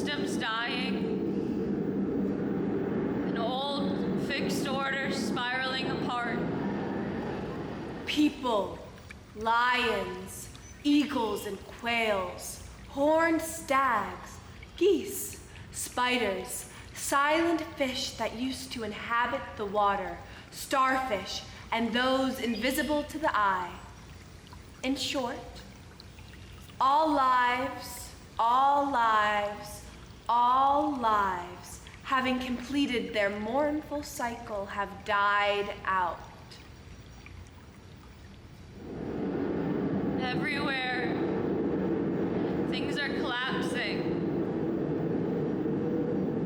systems dying, an old fixed order spiraling apart. People, lions, eagles and quails, horned stags, geese, spiders, silent fish that used to inhabit the water, starfish, and those invisible to the eye. In short, all lives, having completed their mournful cycle, have died out. Everywhere, things are collapsing.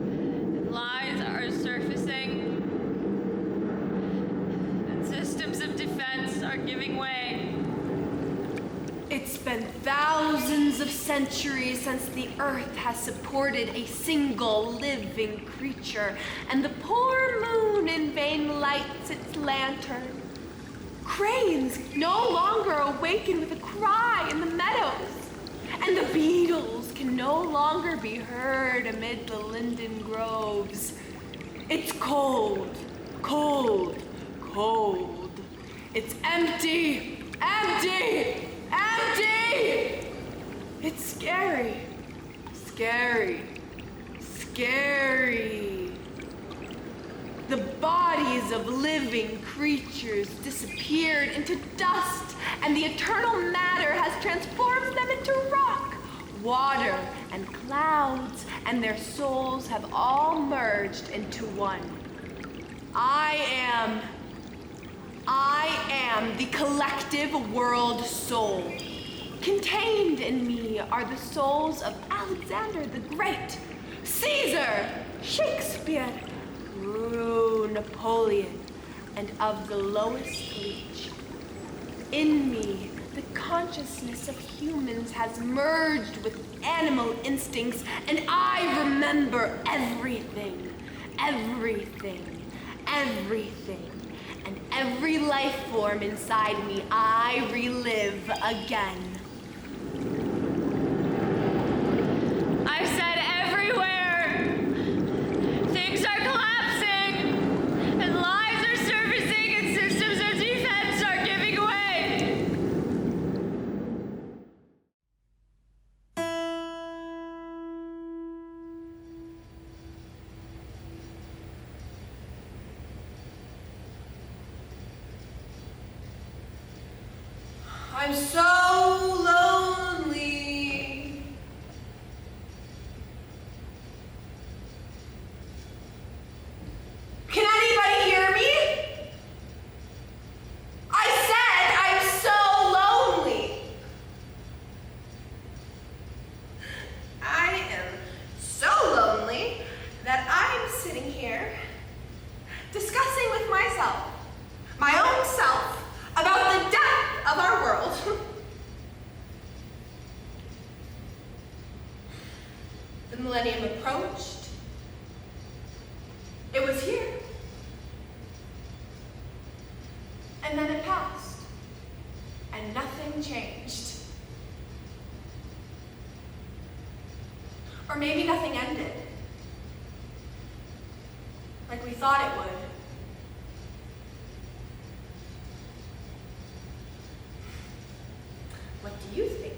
And lies are surfacing. And systems of defense are giving way. It's been thousands of centuries since the earth has supported a single living creature, and the poor moon in vain lights its lantern. Cranes no longer awaken with a cry in the meadows, and the beetles can no longer be heard amid the linden groves. It's cold, cold, cold. It's empty, empty, empty! It's scary, scary, scary. The bodies of living creatures disappeared into dust, and the eternal matter has transformed them into rock, water, and clouds, and their souls have all merged into one. I am the collective world soul. Contained in me are the souls of Alexander the Great, Caesar, Shakespeare, Napoleon, and of the lowest leech. In me, the consciousness of humans has merged with animal instincts, and I remember everything, everything, everything. And every life form inside me, I relive again. I've said everywhere. Things are collapsing, and lies are surfacing, and systems of defense are giving way. I'm so lonely. Can anybody hear me? I said I'm so lonely. I am so lonely that I'm sitting here discussing with myself, my own self, about the death of our world. The millennium approached. It was here. And then it passed. And nothing changed. Or maybe nothing ended. Like we thought it would. What do you think?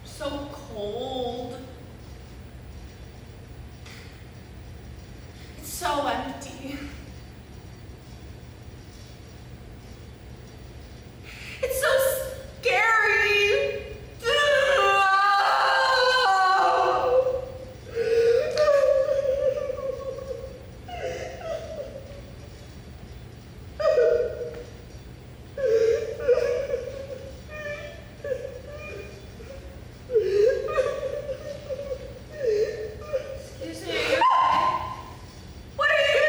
So cold. It's so empty. It's so scary. Excuse me. What are you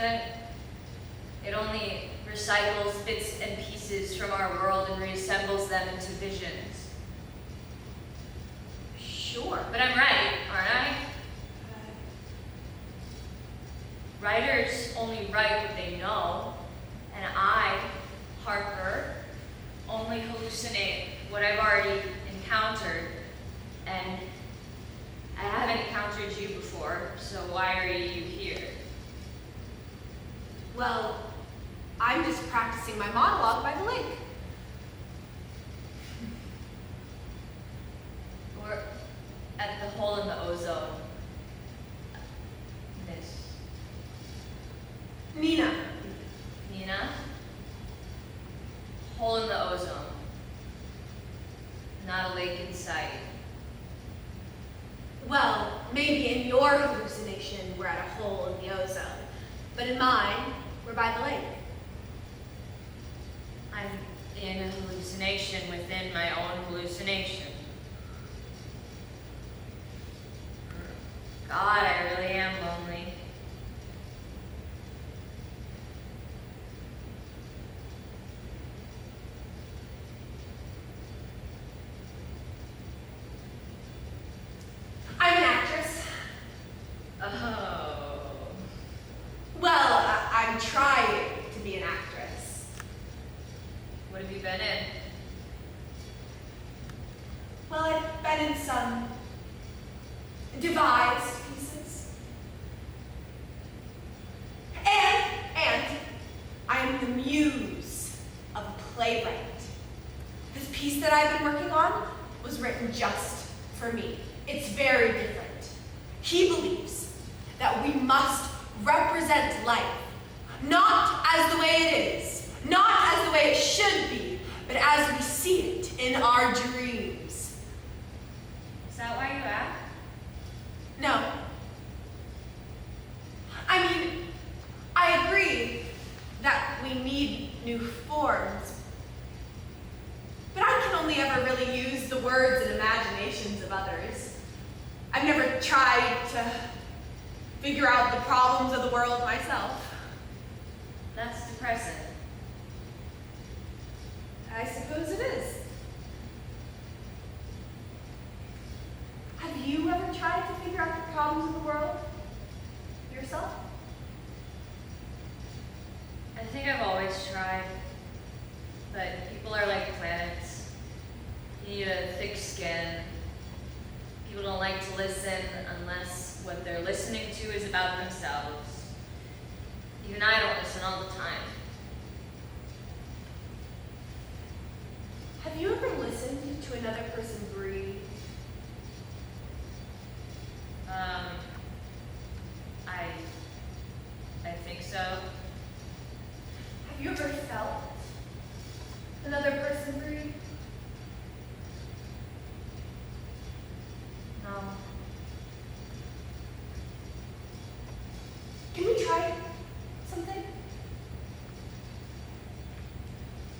isn't. It only recycles bits and pieces from our world and reassembles them into visions. Sure. But I'm right, aren't I? Writers only write what they know, and I, Harper, only hallucinate what I've already encountered, and I haven't encountered you before, so why are you here? Well, I'm just practicing my monologue by the lake. Or at the hole in the ozone. Miss Nina. Nina? Hole in the ozone. Not a lake in sight. Well, maybe in your hallucination we're at a hole in the ozone, but in mine, we're by the lake. I'm in a hallucination within my own hallucination. God, I really am lonely. I'm an actress. Oh. Well, I'm trying to be an actress. What have you been in? Well, I've been in some devised pieces. And I'm the muse of a playwright. This piece that I've been working on was written just for me. It's very different. He believes that we must represent life, not as the way it is, not as the way it should be, but as we see it in our dreams. Is that why you act? No. I mean, I agree that we need new forms, but I can only ever really use the words and imaginations of others. I've never tried to figure out the problems of the world myself. That's depressing. I suppose it is. Have you ever tried to figure out the problems of the world yourself? I think I've always tried, but people are like planets. You need a thick skin. People don't like to listen unless what they're listening to is about themselves. Even I don't listen all the time. Have you ever listened to another person breathe? I think so. Have you ever felt another person breathe? No. Can we try something?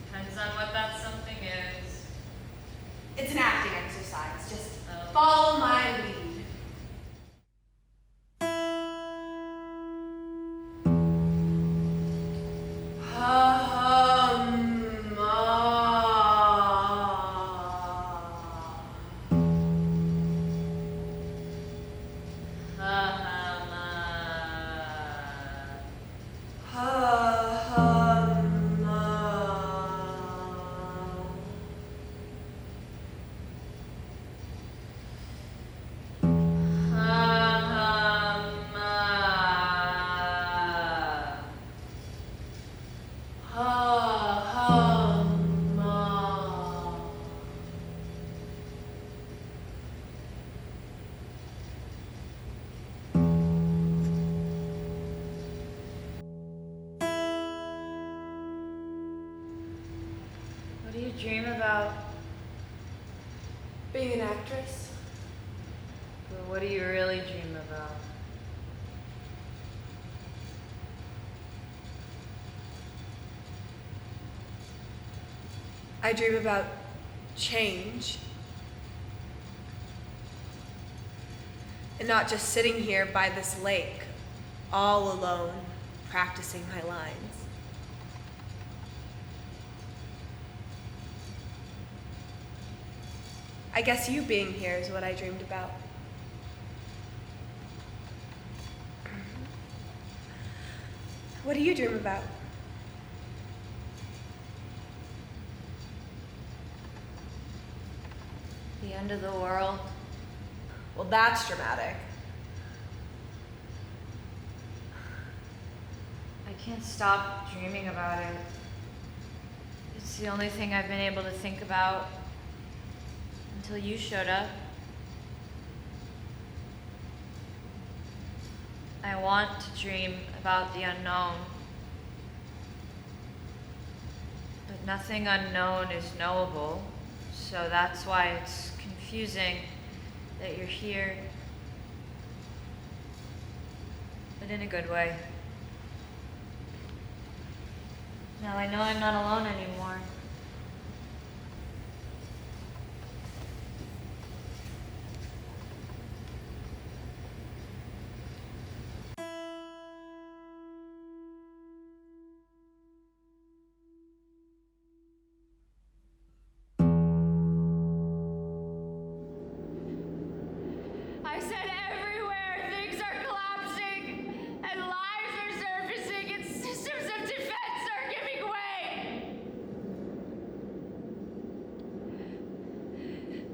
Depends on what that something is. It's an acting exercise. Just Oh. follow my lead. What do you dream about? Being an actress? But what do you really dream about? I dream about change. And not just sitting here by this lake, all alone. practicing my lines. I guess you being here is what I dreamed about. What do you dream about? The end of the world. Well, that's dramatic. I can't stop dreaming about it. It's the only thing I've been able to think about until you showed up. I want to dream about the unknown. But nothing unknown is knowable, so that's why it's confusing that you're here. But in a good way. Now I know I'm not alone anymore. I said everywhere things are collapsing and lives are surfacing and systems of defense are giving way.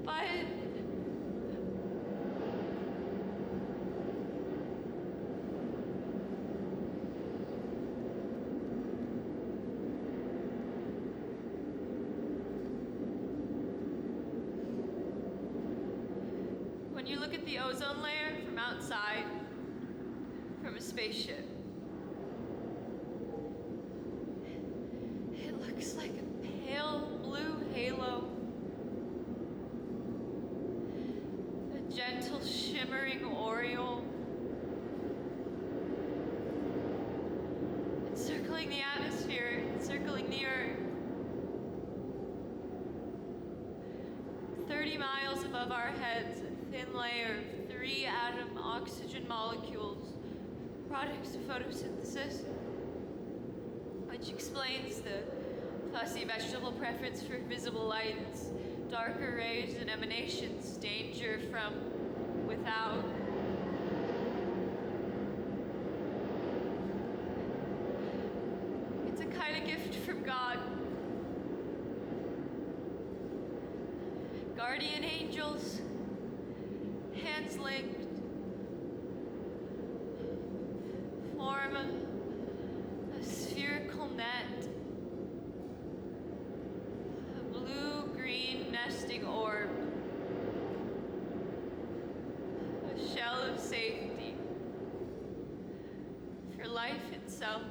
But when you look at the ozone layer from outside, from a spaceship, it looks like a pale blue halo. A gentle shimmering aureole. Encircling the atmosphere, encircling the Earth. 30 miles above our heads, a thin layer of 3-atom oxygen molecules, products of photosynthesis, which explains the fussy vegetable preference for visible lights, darker rays and emanations, danger from without. It's a kind of gift from God. Guardian angels, hands linked, form a spherical net, a blue-green nesting orb, a shell of safety for life itself.